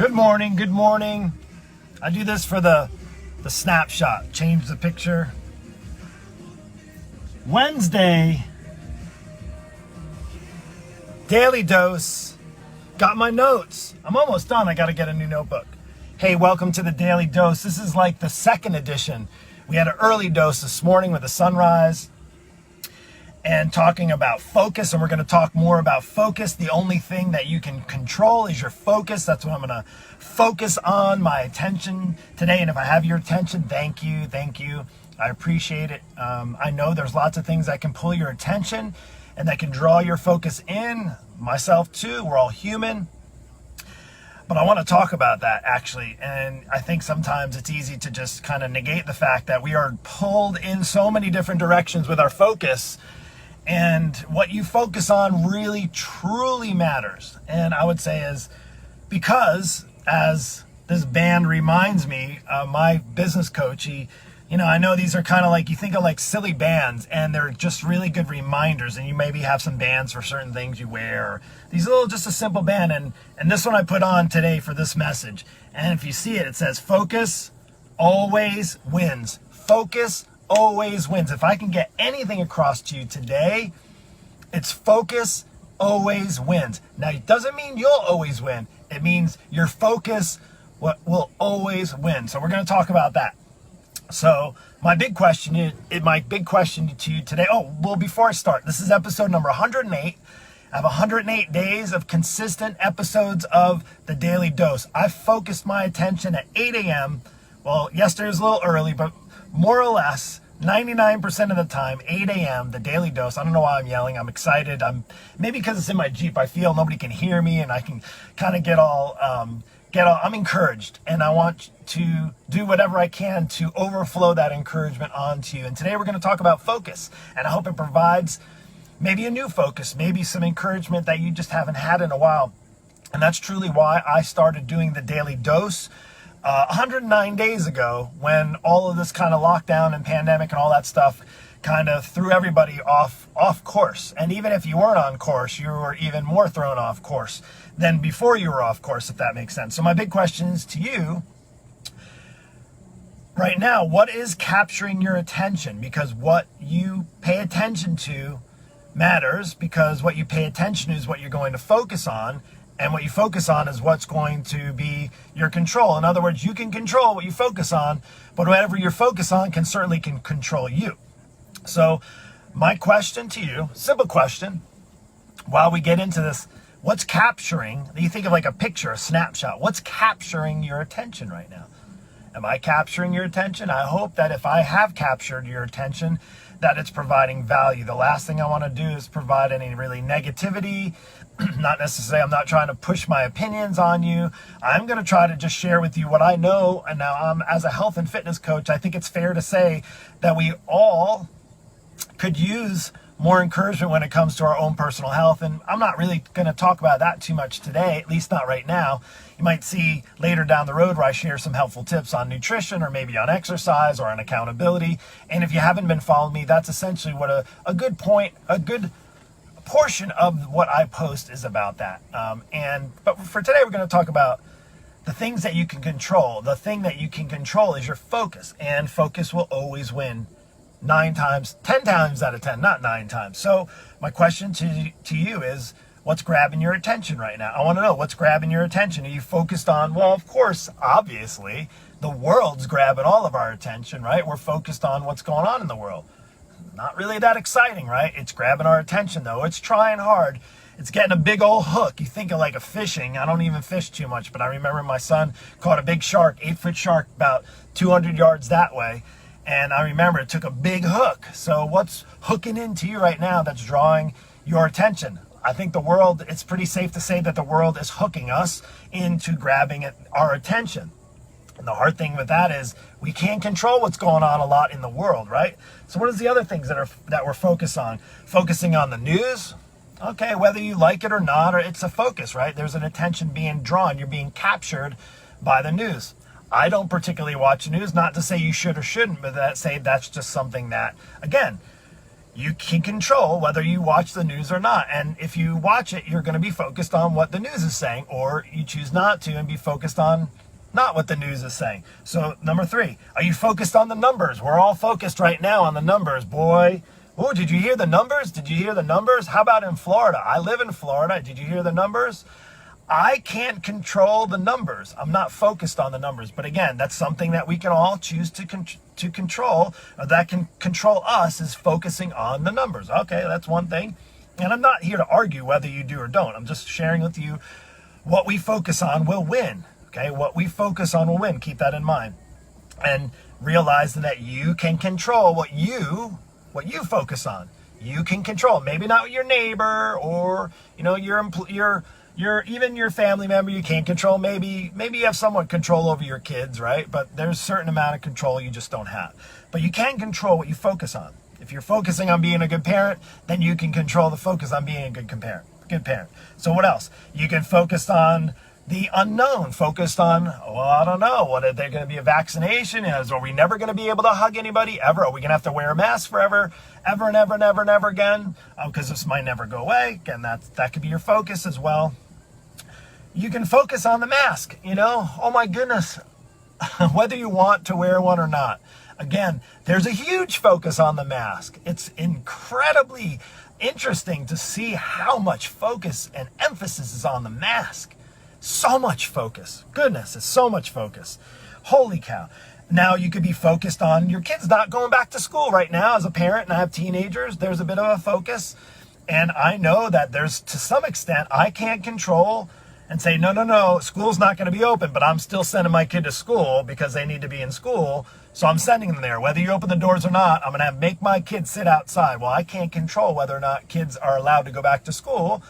Good morning, good morning. I do this for the snapshot, change the picture. Wednesday, daily dose. Got my notes. I'm almost done. I got to get a new notebook. Hey, welcome to the daily dose. This is like the second edition. We had an early dose this morning with the sunrise and talking about focus, and we're going to talk more about focus. The only thing that you can control is your focus. That's what I'm going to focus on, my attention today. And if I have your attention, thank you. I appreciate it. I know there's lots of things that can pull your attention and that can draw your focus in. Myself too, we're all human. But I want to talk about that actually. And I think sometimes it's easy to just kind of negate the fact that we are pulled in so many different directions with our focus. And what you focus on really, truly matters. And I would say is because, as this band reminds me, my business coach, I know these are kind of like, you think of like silly bands and they're just really good reminders. And you maybe have some bands for certain things you wear. These are just a simple band. And this one I put on today for this message. And if you see it, it says focus always wins. Focus always wins. If I can get anything across to you today, it's focus always wins. Now, it doesn't mean you'll always win. It means your focus will always win. So we're going to talk about that. So my big question to you today. Before I start, this is episode number 108. I have 108 days of consistent episodes of the Daily Dose. I focused my attention at 8 a.m. Well, yesterday was a little early, but more or less 99% of the time, 8 a.m., the Daily Dose. I don't know why I'm yelling. I'm excited. Maybe because it's in my Jeep. I feel nobody can hear me, and I can kind of get all. I'm encouraged, and I want to do whatever I can to overflow that encouragement onto you. And today we're going to talk about focus, and I hope it provides maybe a new focus, maybe some encouragement that you just haven't had in a while. And that's truly why I started doing the Daily Dose 109 days ago, when all of this kind of lockdown and pandemic and all that stuff kind of threw everybody off course. And even if you weren't on course, you were even more thrown off course than before you were off course, if that makes sense. So my big question is to you right now, what is capturing your attention? Because what you pay attention to matters, because what you pay attention to is what you're going to focus on. And what you focus on is what's going to be your control. In other words, you can control what you focus on, but whatever you focus on can certainly control you. So my question to you, simple question, while we get into this, what's capturing, you think of like a picture, a snapshot, what's capturing your attention right now? Am I capturing your attention? I hope that if I have captured your attention, that it's providing value. The last thing I want to do is provide any really negativity. Not necessarily, I'm not trying to push my opinions on you. I'm going to try to just share with you what I know. And now as a health and fitness coach, I think it's fair to say that we all could use more encouragement when it comes to our own personal health. And I'm not really going to talk about that too much today, at least not right now. You might see later down the road where I share some helpful tips on nutrition or maybe on exercise or on accountability. And if you haven't been following me, that's essentially what a good portion of what I post is about that. But for today, we're going to talk about the things that you can control. The thing that you can control is your focus, and focus will always win 10 times out of 10, not 9 times. So my question to you is, what's grabbing your attention right now? I want to know what's grabbing your attention. Are you focused on, well, of course, obviously, the world's grabbing all of our attention, right? We're focused on what's going on in the world. Not really that exciting, right? It's grabbing our attention, though. It's trying hard. It's getting a big old hook. You think of like a fishing. I don't even fish too much, but I remember my son caught a big shark, 8-foot shark, about 200 yards that way. And I remember it took a big hook. So what's hooking into you right now that's drawing your attention? I think the world, it's pretty safe to say that the world is hooking us into grabbing our attention. And the hard thing with that is we can't control what's going on a lot in the world, right? So what is the other things that we're focused on? Focusing on the news. Okay, whether you like it or not, or it's a focus, right? There's an attention being drawn. You're being captured by the news. I don't particularly watch the news, not to say you should or shouldn't, but that's just something that, again, You can control whether you watch the news or not. And if you watch it, you're going to be focused on what the news is saying, or you choose not to and be focused on not what the news is saying. So number 3, are you focused on the numbers? We're all focused right now on the numbers, boy. Oh, did you hear the numbers? Did you hear the numbers? How about in Florida? I live in Florida. Did you hear the numbers? I can't control the numbers. I'm not focused on the numbers. But again, that's something that we can all choose to control, or that can control us, is focusing on the numbers. Okay, that's one thing. And I'm not here to argue whether you do or don't. I'm just sharing with you what we focus on will win. Okay, what we focus on will win. Keep that in mind. And realize that you can control what you focus on. You can control. Maybe not your neighbor, or your even your family member you can't control. Maybe you have somewhat control over your kids, right? But there's a certain amount of control you just don't have. But you can control what you focus on. If you're focusing on being a good parent, then you can control the focus on being a good parent. So what else? You can focus on the unknown, focused on, I don't know, what are there going to be a vaccination? Are we never going to be able to hug anybody ever? Are we going to have to wear a mask forever, ever and ever and ever and ever again? Because this might never go away. Again, that could be your focus as well. You can focus on the mask, oh my goodness, whether you want to wear one or not. Again, there's a huge focus on the mask. It's incredibly interesting to see how much focus and emphasis is on the mask. So much focus. Goodness, it's so much focus. Holy cow. Now you could be focused on your kids not going back to school right now. As a parent, and I have teenagers, there's a bit of a focus. And I know that there's, to some extent, I can't control and say, no, school's not going to be open, but I'm still sending my kid to school because they need to be in school. So I'm sending them there. Whether you open the doors or not, I'm going to make my kids sit outside. Well, I can't control whether or not kids are allowed to go back to school.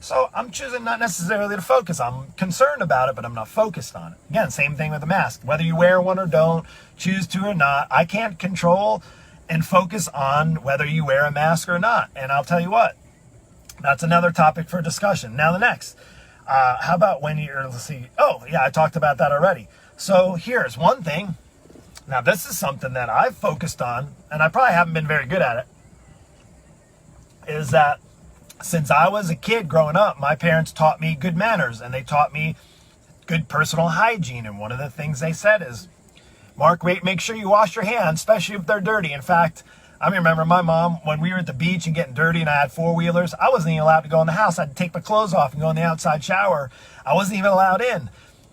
So I'm choosing not necessarily to focus. I'm concerned about it, but I'm not focused on it. Again, same thing with the mask. Whether you wear one or don't, choose to or not, I can't control and focus on whether you wear a mask or not. And I'll tell you what, that's another topic for discussion. Now the next, how about when you're, let's see, oh yeah, I talked about that already. So here's one thing. Now this is something that I've focused on, and I probably haven't been very good at it, is that since I was a kid growing up, my parents taught me good manners, and they taught me good personal hygiene. And one of the things they said is, Mark, make sure you wash your hands, especially if they're dirty. In fact, I remember my mom, when we were at the beach and getting dirty and I had four-wheelers, I wasn't even allowed to go in the house. I had to take my clothes off and go in the outside shower. I wasn't even allowed in.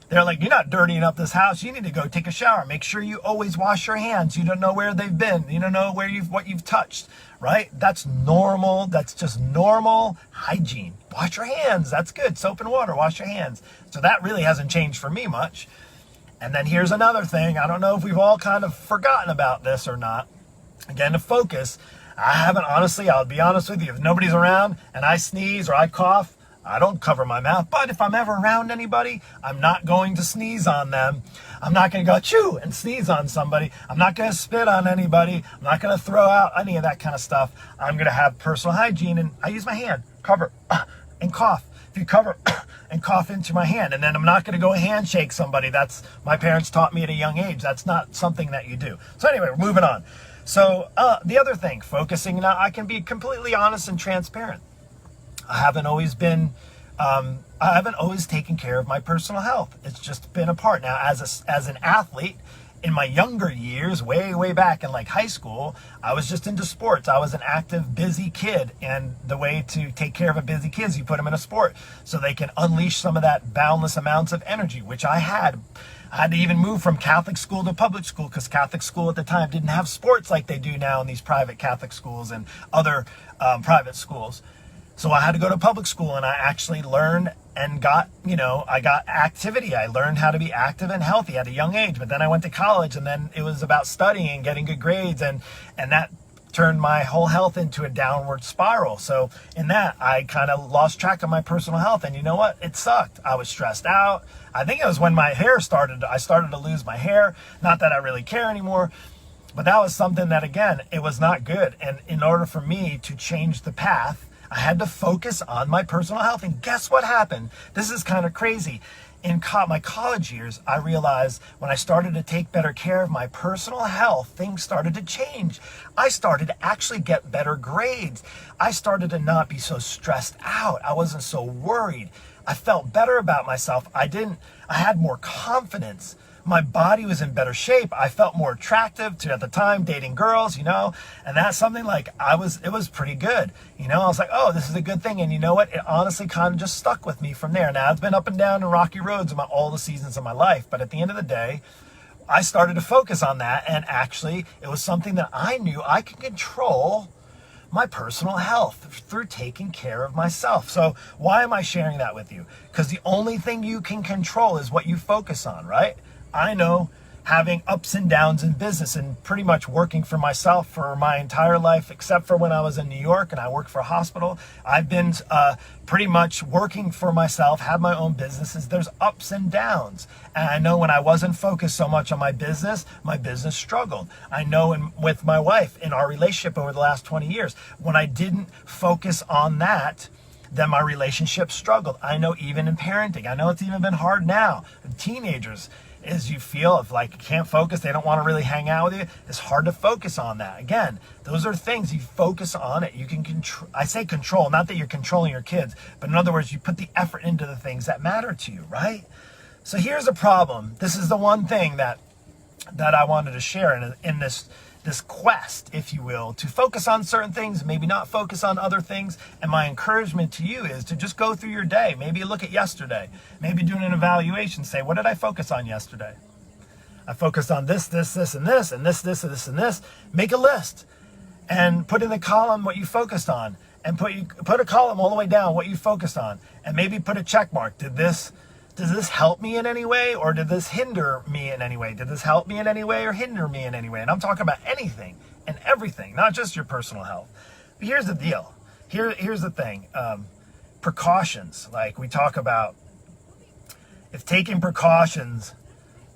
They're like, you're not dirtying up this house. You need to go take a shower. Make sure you always wash your hands. You don't know where they've been. You don't know what you've touched, right? That's normal. That's just normal hygiene. Wash your hands. That's good. Soap and water. Wash your hands. So that really hasn't changed for me much. And then here's another thing. I don't know if we've all kind of forgotten about this or not. Again, to focus. I haven't, honestly, I'll be honest with you. If nobody's around and I sneeze or I cough, I don't cover my mouth. But if I'm ever around anybody, I'm not going to sneeze on them. I'm not going to go chew and sneeze on somebody. I'm not going to spit on anybody. I'm not going to throw out any of that kind of stuff. I'm going to have personal hygiene, and I use my hand, cover, and cough. If you cover and cough into my hand, and then I'm not going to go handshake somebody. That's, my parents taught me at a young age. That's not something that you do. So anyway, we're moving on. So the other thing, focusing, now I can be completely honest and transparent. I haven't always taken care of my personal health. It's just been a part. Now, as an athlete, in my younger years, way back in like high school, I was just into sports. I was an active, busy kid. And the way to take care of a busy kid is you put them in a sport so they can unleash some of that boundless amounts of energy, which I had. I had to even move from Catholic school to public school because Catholic school at the time didn't have sports like they do now in these private Catholic schools and other private schools. So I had to go to public school, and I actually learned and got activity. I learned how to be active and healthy at a young age. But then I went to college, and then it was about studying and getting good grades, and that turned my whole health into a downward spiral. So in that, I kind of lost track of my personal health, and you know what? It sucked. I was stressed out. I think it was when I started to lose my hair. Not that I really care anymore, but that was something that, again, it was not good. And in order for me to change the path, I had to focus on my personal health. And guess what happened? This is kind of crazy. In my college years, I realized when I started to take better care of my personal health, things started to change. I started to actually get better grades. I started to not be so stressed out. I wasn't so worried. I felt better about myself. I had more confidence. My body was in better shape. I felt more attractive to, at the time, dating girls, and that's something like it was pretty good. I was like, oh, this is a good thing. And you know what? It honestly kind of just stuck with me from there. Now, it's been up and down and rocky roads all the seasons of my life. But at the end of the day, I started to focus on that. And actually, it was something that I knew I could control my personal health through taking care of myself. So why am I sharing that with you? Because the only thing you can control is what you focus on, right? I know having ups and downs in business and pretty much working for myself for my entire life, except for when I was in New York and I worked for a hospital. I've been pretty much working for myself, have my own businesses. There's ups and downs. And I know when I wasn't focused so much on my business struggled. I know with my wife in our relationship over the last 20 years, when I didn't focus on that, then my relationship struggled. I know even in parenting, I know it's even been hard now. Teenagers, as you feel if like you can't focus, they don't want to really hang out with you, it's hard to focus on that. Again, those are things you focus on it. You can control. I say control, not that you're controlling your kids, but in other words, you put the effort into the things that matter to you, right? So here's a problem. This is the one thing that I wanted to share in this quest, if you will, to focus on certain things, maybe not focus on other things. And my encouragement to you is to just go through your day. Maybe look at yesterday. Maybe do an evaluation. Say, what did I focus on yesterday? I focused on this, this, this, and this, and this, this, and this, and this. Make a list and put in the column what you focused on, and put a column all the way down what you focused on, and maybe put a check mark. Does this help me in any way, or did this hinder me in any way? Did this help me in any way or hinder me in any way? And I'm talking about anything and everything, not just your personal health. But here's the deal. Here's the thing. Precautions. Like we talk about, if taking precautions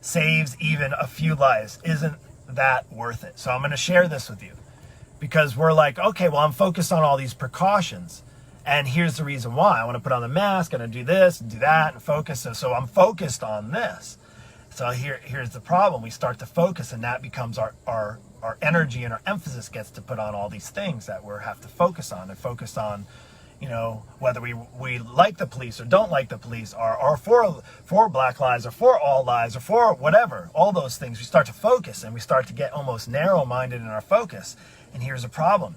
saves even a few lives, isn't that worth it? So I'm going to share this with you because we're like, okay, well, I'm focused on all these precautions. And here's the reason why. I want to put on the mask, and I do this and do that and focus. So I'm focused on this. So here's the problem. We start to focus, and that becomes our energy, and our emphasis gets to put on all these things that we have to focus on, and focus on, whether we like the police or don't like the police, or for Black lives, or for all lives, or for whatever, all those things. We start to focus, and we start to get almost narrow-minded in our focus. And here's the problem.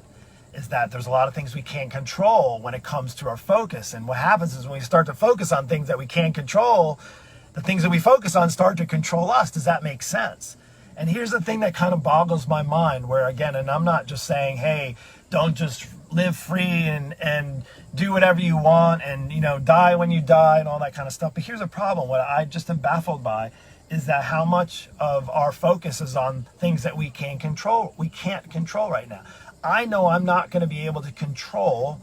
Is that there's a lot of things we can't control when it comes to our focus. And what happens is when we start to focus on things that we can't control, the things that we focus on start to control us. Does that make sense? And here's the thing that kind of boggles my mind, where again, and I'm not just saying, hey, don't just live free and do whatever you want and, die when you die and all that kind of stuff. But here's a problem. What I just am baffled by is that how much of our focus is on things that we can't control right now. I know I'm not going to be able to control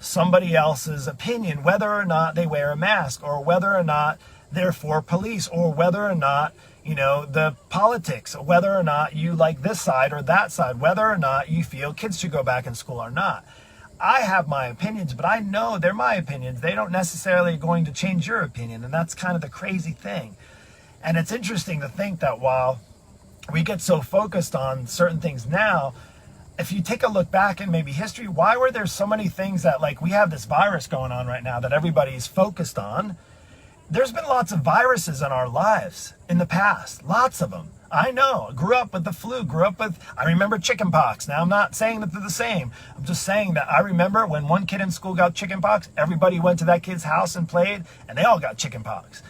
somebody else's opinion, whether or not they wear a mask, or whether or not they're for police, or whether or not, the politics, whether or not you like this side or that side, whether or not you feel kids should go back in school or not. I have my opinions, but I know they're my opinions. They don't necessarily going to change your opinion. And that's kind of the crazy thing. And it's interesting to think that while we get so focused on certain things now, if you take a look back in maybe history, why were there so many things that, like, we have this virus going on right now that everybody's focused on? There's been lots of viruses in our lives in the past, lots of them. I know, grew up with the flu, I remember chicken pox. Now, I'm not saying that they're the same. I'm just saying that I remember when one kid in school got chicken pox, everybody went to that kid's house and played, and they all got chicken pox.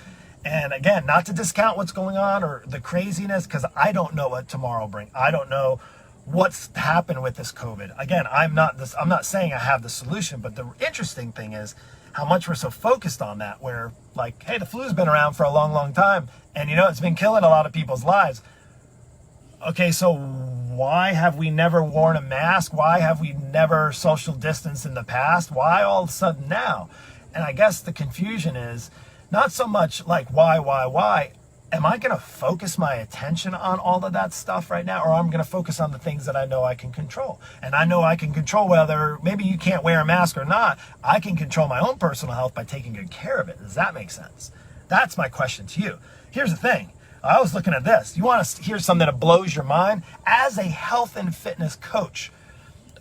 And again, not to discount what's going on or the craziness, because I don't know what tomorrow brings. I don't know what's happened with this COVID. Again, I'm not saying I have the solution, but the interesting thing is how much we're so focused on that, where like, hey, the flu's been around for a long, long time, and it's been killing a lot of people's lives. Okay, so why have we never worn a mask? Why have we never social distanced in the past? Why all of a sudden now? And I guess the confusion is not so much like why. am I going to focus my attention on all of that stuff right now, or I'm going to focus on the things that I know I can control? And I know I can control whether maybe you can't wear a mask or not. I can control my own personal health by taking good care of it. Does that make sense? That's my question to you. Here's the thing. I was looking at this. You want to hear something that blows your mind? As a health and fitness coach,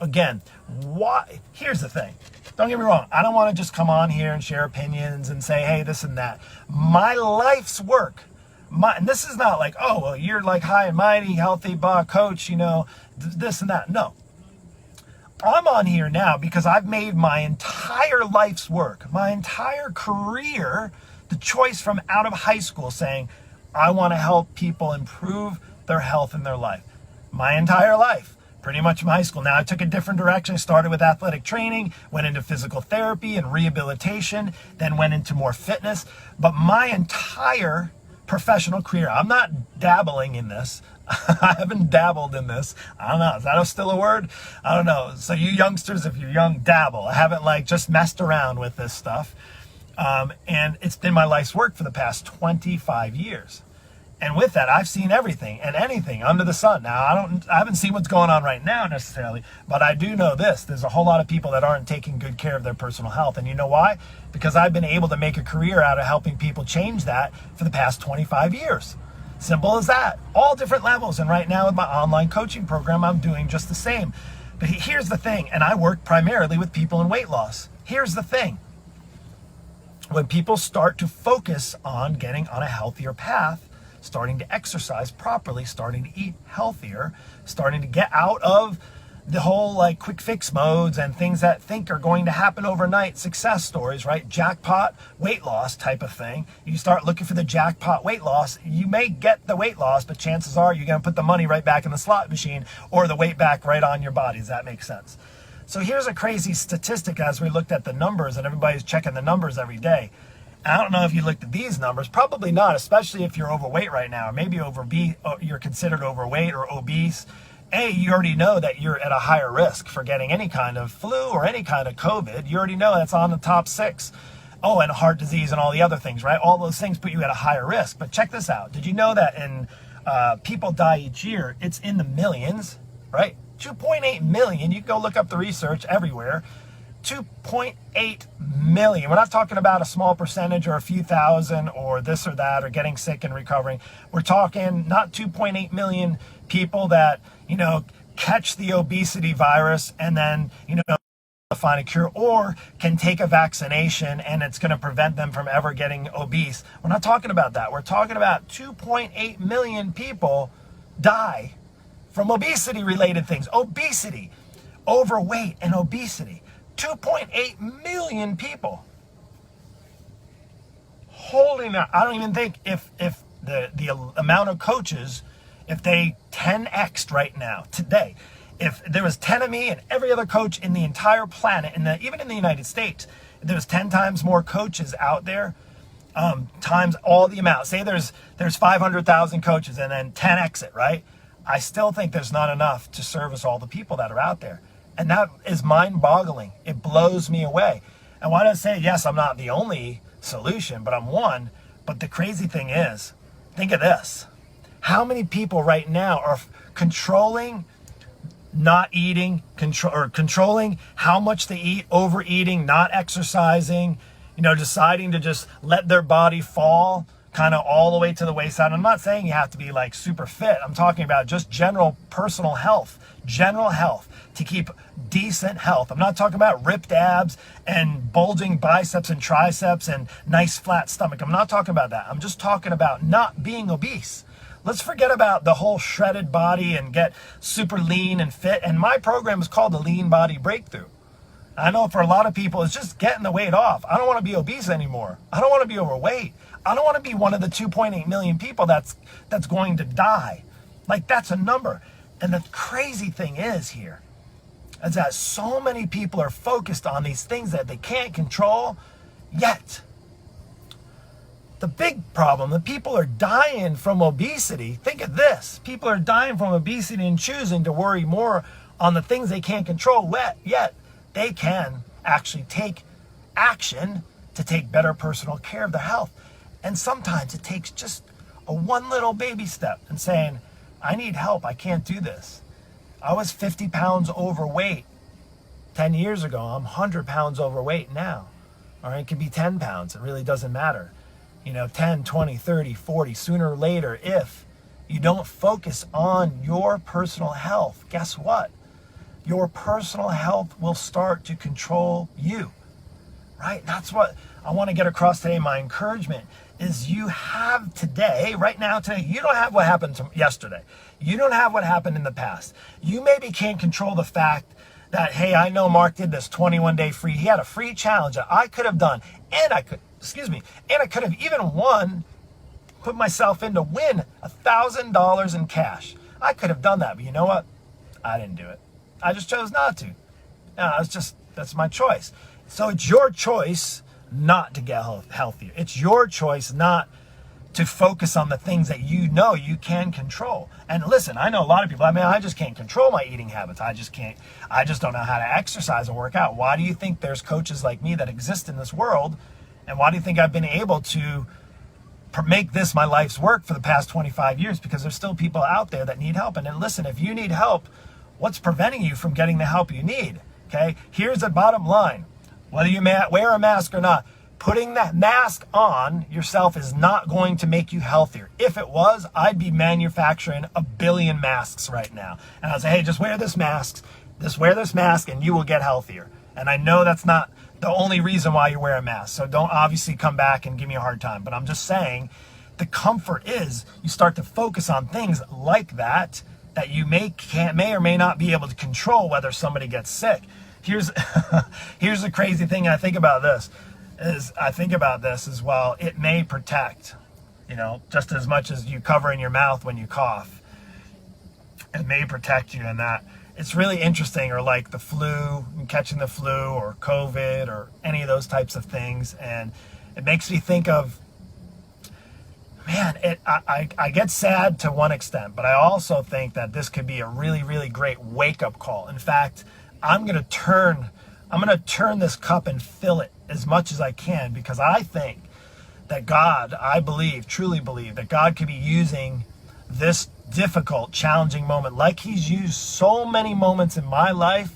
again, why? Here's the thing. Don't get me wrong. I don't want to just come on here and share opinions and say, hey, this and that. My life's work, and this is not like, oh, well, you're like high and mighty, healthy coach, this and that. No. I'm on here now because I've made my entire life's work, my entire career, the choice from out of high school saying, I want to help people improve their health in their life. My entire life. Pretty much from high school. Now I took a different direction. I started with athletic training, went into physical therapy and rehabilitation, then went into more fitness. But my entire professional career, I'm not dabbling in this. I haven't dabbled in this. I don't know. Is that still a word? I don't know. So you youngsters, if you're young, dabble. I haven't just messed around with this stuff. And it's been my life's work for the past 25 years. And with that, I've seen everything and anything under the sun. Now, I haven't seen what's going on right now necessarily, but I do know this. There's a whole lot of people that aren't taking good care of their personal health. And you know why? Because I've been able to make a career out of helping people change that for the past 25 years. Simple as that. All different levels. And right now with my online coaching program, I'm doing just the same. But here's the thing, and I work primarily with people in weight loss. Here's the thing. When people start to focus on getting on a healthier path, starting to exercise properly, starting to eat healthier, starting to get out of the whole quick fix modes and things that think are going to happen overnight, success stories, right? Jackpot weight loss type of thing. You start looking for the jackpot weight loss. You may get the weight loss, but chances are you're going to put the money right back in the slot machine or the weight back right on your body. Does that make sense? So here's a crazy statistic as we looked at the numbers, and everybody's checking the numbers every day. I don't know if you looked at these numbers, probably not, especially if you're overweight right now, or maybe you're considered overweight or obese. You already know that you're at a higher risk for getting any kind of flu or any kind of COVID. You already know that's on the top 6. Oh, and heart disease and all the other things, right? All those things put you at a higher risk. But check this out. Did you know that people die each year? It's in the millions, right? 2.8 million. You can go look up the research everywhere. 2.8 million. We're not talking about a small percentage or a few thousand or this or that or getting sick and recovering. We're talking not 2.8 million people that, catch the obesity virus and then, find a cure or can take a vaccination and it's going to prevent them from ever getting obese. We're not talking about that. We're talking about 2.8 million people die from obesity related things. Obesity, overweight and obesity. 2.8 million people. Holy now, I don't even think if the amount of coaches, if they 10x'd right now, today, if there was 10 of me and every other coach in the entire planet, even in the United States, if there was 10 times more coaches out there, times all the amount. Say there's 500,000 coaches and then 10x it, right? I still think there's not enough to service all the people that are out there. And that is mind-boggling. It blows me away. And why do I say, yes, I'm not the only solution, but I'm one. But the crazy thing is, think of this. How many people right now are controlling not eating, controlling how much they eat, overeating, not exercising, deciding to just let their body fall kind of all the way to the wayside. I'm not saying you have to be super fit. I'm talking about just general personal health, to keep decent health. I'm not talking about ripped abs and bulging biceps and triceps and nice flat stomach. I'm not talking about that. I'm just talking about not being obese. Let's forget about the whole shredded body and get super lean and fit. And my program is called the Lean Body Breakthrough. I know for a lot of people, it's just getting the weight off. I don't want to be obese anymore. I don't want to be overweight. I don't want to be one of the 2.8 million people that's going to die. That's a number. And the crazy thing is here is that so many people are focused on these things that they can't control, yet the big problem, the people are dying from obesity. Think of this. People are dying from obesity and choosing to worry more on the things they can't control, yet they can actually take action to take better personal care of their health. And sometimes it takes just one little baby step and saying, I need help. I can't do this. I was 50 pounds overweight 10 years ago. I'm 100 pounds overweight now. Or it could be 10 pounds. It really doesn't matter. 10, 20, 30, 40, sooner or later, if you don't focus on your personal health, guess what? Your personal health will start to control you, right? That's what I want to get across today. My encouragement is you have today, right now, today, you don't have what happened yesterday. You don't have what happened in the past. You maybe can't control the fact that, hey, I know Mark did this 21-day free. He had a free challenge that I could have done, and I could have even put myself in to win $1,000 in cash. I could have done that, but you know what? I didn't do it. I just chose not to. That's my choice. So it's your choice not to get healthier. It's your choice not to focus on the things that you know you can control. And listen, I know a lot of people, I just can't control my eating habits. I just don't know how to exercise and work out. Why do you think there's coaches like me that exist in this world? And why do you think I've been able to make this my life's work for the past 25 years? Because there's still people out there that need help. And then listen, if you need help, what's preventing you from getting the help you need? Okay, here's the bottom line. Whether you wear a mask or not, putting that mask on yourself is not going to make you healthier. If it was, I'd be manufacturing 1 billion masks right now. And I'd say, hey, just wear this mask, and you will get healthier. And I know that's not the only reason why you wear a mask. So don't obviously come back and give me a hard time. But I'm just saying the comfort is you start to focus on things like that you may or may not be able to control whether somebody gets sick. Here's the crazy thing I think about this as well. It may protect, just as much as you covering your mouth when you cough. It may protect you in that. It's really interesting, or like the flu, catching the flu or COVID or any of those types of things. And it makes me think of, man, I get sad to one extent, but I also think that this could be a really, really great wake-up call. In fact, I'm going to turn this cup and fill it as much as I can, because I think that truly believe that God could be using this difficult, challenging moment, like he's used so many moments in my life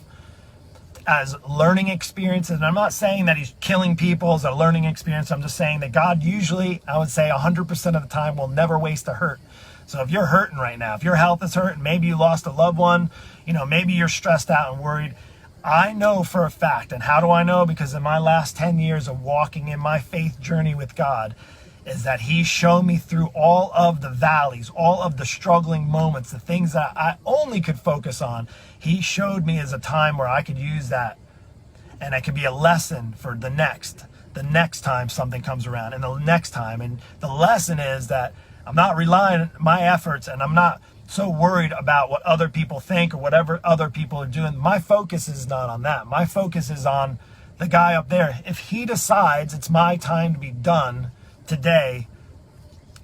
as learning experiences. And I'm not saying that he's killing people as a learning experience. I'm just saying that God usually, I would say 100% of the time, will never waste a hurt. So if you're hurting right now, if your health is hurting, maybe you lost a loved one, maybe you're stressed out and worried, I know for a fact, and how do I know? Because in my last 10 years of walking in my faith journey with God, is that he showed me through all of the valleys, all of the struggling moments, the things that I only could focus on. He showed me as a time where I could use that, and it could be a lesson for the next time something comes around, and the next time. And the lesson is that I'm not relying on my efforts, and I'm not so worried about what other people think or whatever other people are doing. My focus is not on that. My focus is on the guy up there. If he decides it's my time to be done today,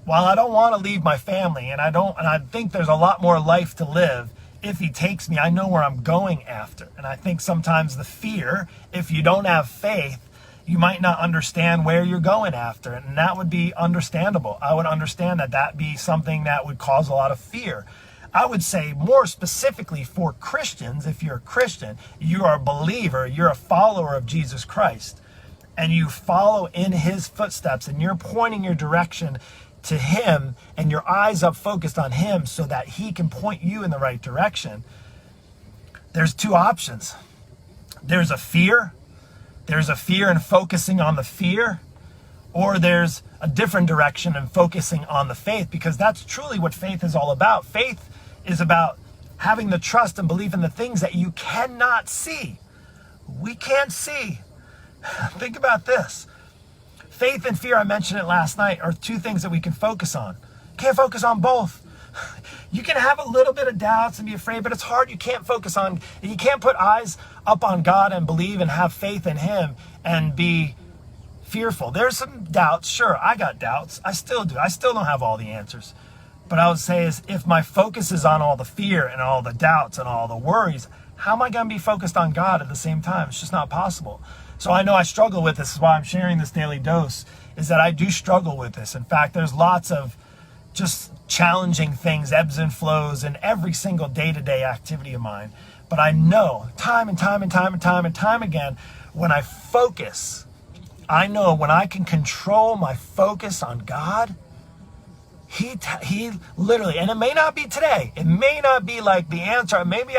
while I don't want to leave my family, and I think there's a lot more life to live, if he takes me, I know where I'm going after. And I think sometimes the fear, if you don't have faith, you might not understand where you're going after. And that would be understandable. I would understand that be something that would cause a lot of fear. I would say more specifically for Christians, if you're a Christian, you are a believer, you're a follower of Jesus Christ, and you follow in his footsteps, and you're pointing your direction to him, and your eyes up focused on him so that he can point you in the right direction. There's two options. There's a fear in focusing on the fear, or there's a different direction in focusing on the faith, because that's truly what faith is all about. Faith is about having the trust and belief in the things that you cannot see. We can't see. Think about this. Faith and fear, I mentioned it last night, are two things that we can focus on. Can't focus on both. You can have a little bit of doubts and be afraid, but it's hard. You can't put eyes up on God and believe and have faith in him and be fearful. There's some doubts. Sure, I got doubts. I still do. I still don't have all the answers. But I would say is, if my focus is on all the fear and all the doubts and all the worries, how am I going to be focused on God at the same time? It's just not possible. So I know I struggle with this. This is why I'm sharing this daily dose, is that I do struggle with this. In fact, there's lots of just challenging things, ebbs and flows in every single day-to-day activity of mine. But I know time and time again, when I focus, I know when I can control my focus on God, he literally, and it may not be today. It may not be like the answer. Maybe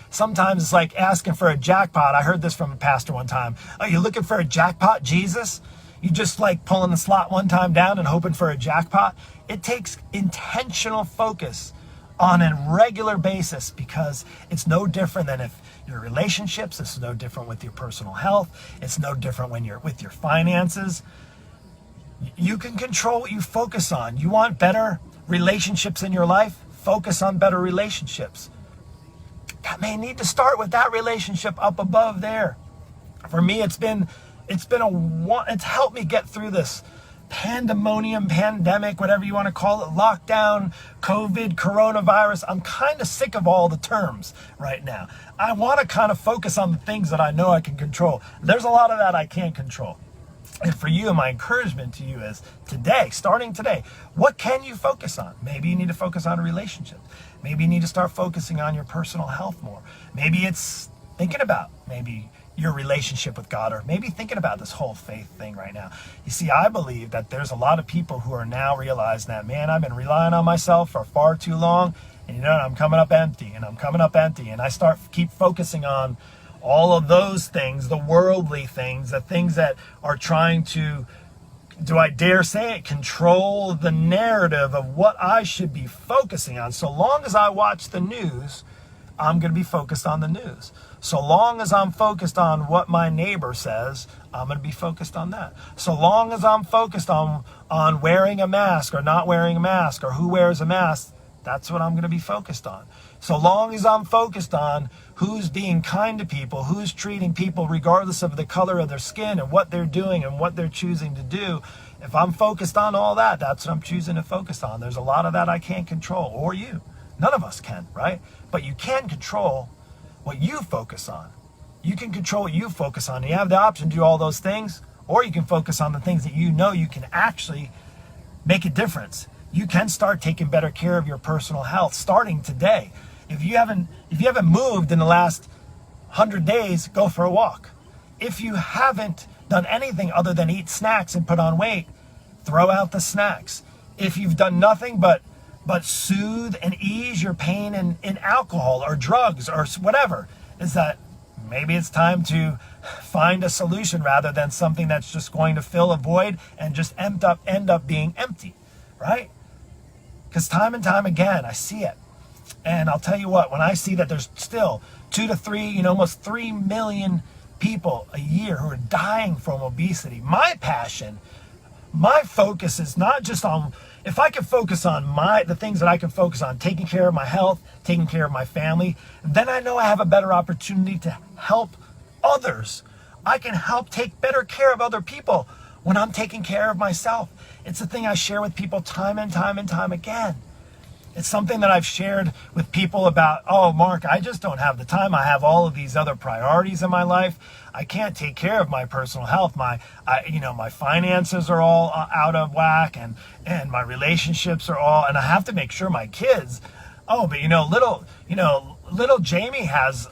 sometimes it's like asking for a jackpot. I heard this from a pastor one time. Oh, you're looking for a jackpot, Jesus? You just like pulling the slot one time down and hoping for a jackpot? It takes intentional focus on a regular basis, because it's no different than if your relationships, it's no different with your personal health, it's no different when you're with your finances. You can control what you focus on. You want better relationships in your life? Focus on better relationships. That may need to start with that relationship up above there. For me, it's helped me get through this pandemonium, pandemic, whatever you want to call it, lockdown, COVID, coronavirus. I'm kind of sick of all the terms right now. I want to kind of focus on the things that I know I can control. There's a lot of that I can't control. And for you, my encouragement to you is today, starting today, what can you focus on? Maybe you need to focus on a relationship. Maybe you need to start focusing on your personal health more. Maybe it's thinking about maybe your relationship with God, or maybe thinking about this whole faith thing right now. You see, I believe that there's a lot of people who are now realizing that, man, I've been relying on myself for far too long, and you know, I'm coming up empty, and I keep focusing on all of those things, the worldly things, the things that are trying to, do I dare say it, control the narrative of what I should be focusing on. So long as I watch the news, I'm going to be focused on the news. So long as I'm focused on what my neighbor says, I'm going to be focused on that. So long as I'm focused on wearing a mask or not wearing a mask, or who wears a mask, that's what I'm going to be focused on. So long as I'm focused on who's being kind to people, who's treating people regardless of the color of their skin and what they're doing and what they're choosing to do, if I'm focused on all that, that's what I'm choosing to focus on. There's a lot of that I can't control, or you. None of us can, right? But you can control what you focus on. You can control what you focus on. You have the option to do all those things, or you can focus on the things that you know you can actually make a difference. You can start taking better care of your personal health starting today. If you haven't moved in the last 100 days, go for a walk. If you haven't done anything other than eat snacks and put on weight, throw out the snacks. If you've done nothing but soothe and ease your pain in alcohol or drugs or whatever, is that maybe it's time to find a solution rather than something that's just going to fill a void and just end up being empty, right? Because time and time again, I see it. And I'll tell you what, when I see that there's still 2 to 3, almost 3 million people a year who are dying from obesity, my passion, my focus is not just on, if I can focus on the things that I can focus on, taking care of my health, taking care of my family, then I know I have a better opportunity to help others. I can help take better care of other people when I'm taking care of myself. It's the thing I share with people time and time again. It's something that I've shared with people about, oh, Mark, I just don't have the time. I have all of these other priorities in my life. I can't take care of my personal health. My finances are all out of whack, and my relationships are all, and I have to make sure my kids, little Jamie has,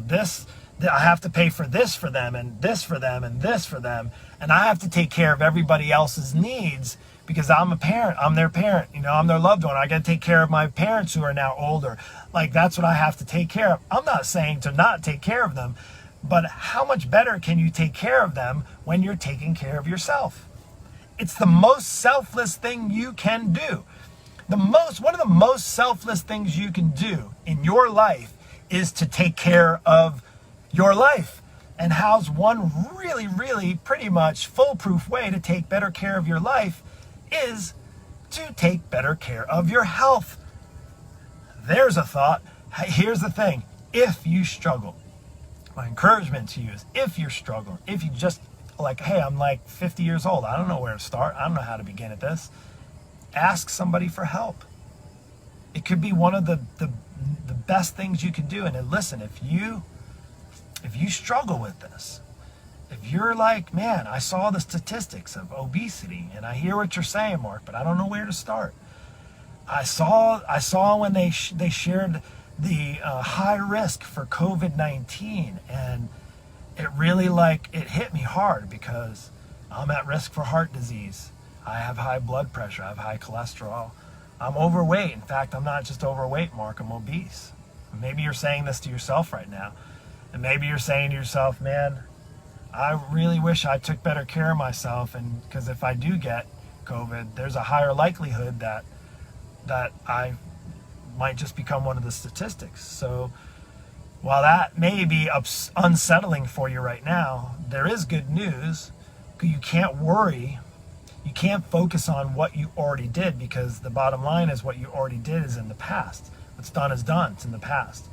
this, I have to pay for this for them, and this for them, and this for them. And I have to take care of everybody else's needs, because I'm a parent, I'm their parent, I'm their loved one. I got to take care of my parents who are now older. Like, that's what I have to take care of. I'm not saying to not take care of them, but how much better can you take care of them when you're taking care of yourself? It's the most selfless thing you can do. One of the most selfless things you can do in your life is to take care of your life. And how's one really, really pretty much foolproof way to take better care of your life is to take better care of your health. There's a thought. Here's the thing. If you struggle, my encouragement to you is, if you're struggling, if you just like, hey, I'm like 50 years old, I don't know where to start, I don't know how to begin at this, ask somebody for help. It could be one of the best things you can do. And then listen, if you struggle with this, if you're like, man, I saw the statistics of obesity, and I hear what you're saying, Mark, but I don't know where to start. I saw when they shared the high risk for COVID-19, and it really it hit me hard because I'm at risk for heart disease. I have high blood pressure. I have high cholesterol. I'm overweight. In fact, I'm not just overweight, Mark. I'm obese. Maybe you're saying this to yourself right now, and maybe you're saying to yourself, man, I really wish I took better care of myself, and because if I do get COVID, there's a higher likelihood that I might just become one of the statistics. So while that may be unsettling for you right now, there is good news. You can't worry. You can't focus on what you already did, because the bottom line is what you already did is in the past. What's done is done. It's in the past.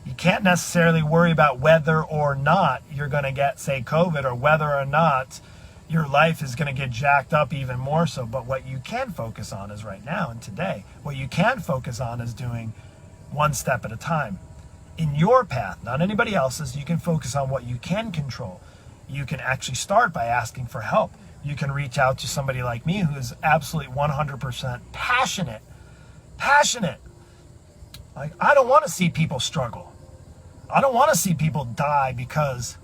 You can't necessarily worry about whether or not you're going to get, say, COVID, or whether or not your life is going to get jacked up even more so. But what you can focus on is right now and today. What you can focus on is doing one step at a time. In your path, not anybody else's, you can focus on what you can control. You can actually start by asking for help. You can reach out to somebody like me who is absolutely 100% passionate. Like, I don't want to see people struggle. I don't want to see people die because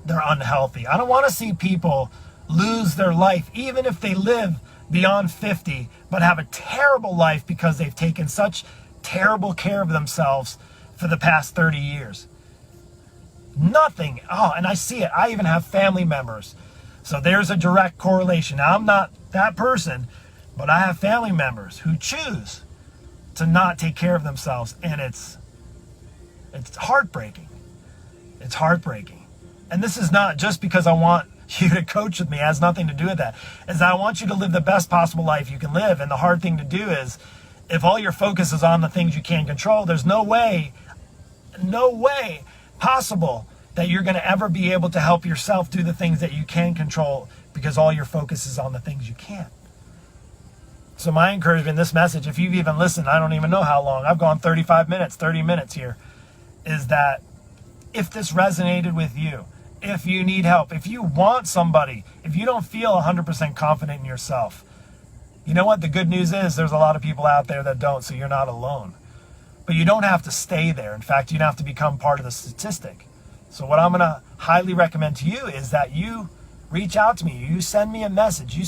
they're unhealthy. I don't want to see people lose their life, even if they live beyond 50, but have a terrible life because they've taken such terrible care of themselves for the past 30 years. Nothing. Oh, and I see it. I even have family members. So there's a direct correlation. Now, I'm not that person, but I have family members who choose to not take care of themselves, and it's heartbreaking. It's heartbreaking. And this is not just because I want you to coach with me. It has nothing to do with that. Is I want you to live the best possible life you can live. And the hard thing to do is, if all your focus is on the things you can't control, there's no way possible that you're going to ever be able to help yourself do the things that you can control, because all your focus is on the things you can't. So my encouragement in this message, if you've even listened, I don't even know how long, I've gone 35 minutes, 30 minutes here, is that if this resonated with you, if you need help, if you want somebody, if you don't feel 100% confident in yourself, you know what? The good news is there's a lot of people out there that don't, so you're not alone. But you don't have to stay there. In fact, you don't have to become part of the statistic. So what I'm going to highly recommend to you is that you reach out to me. You send me a message. You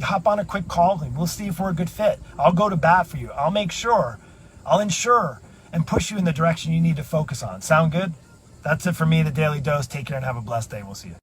hop on a quick call with me. We'll see if we're a good fit. I'll go to bat for you. I'll ensure and push you in the direction you need to focus on. Sound good? That's it for me, the Daily Dose. Take care and have a blessed day. We'll see you.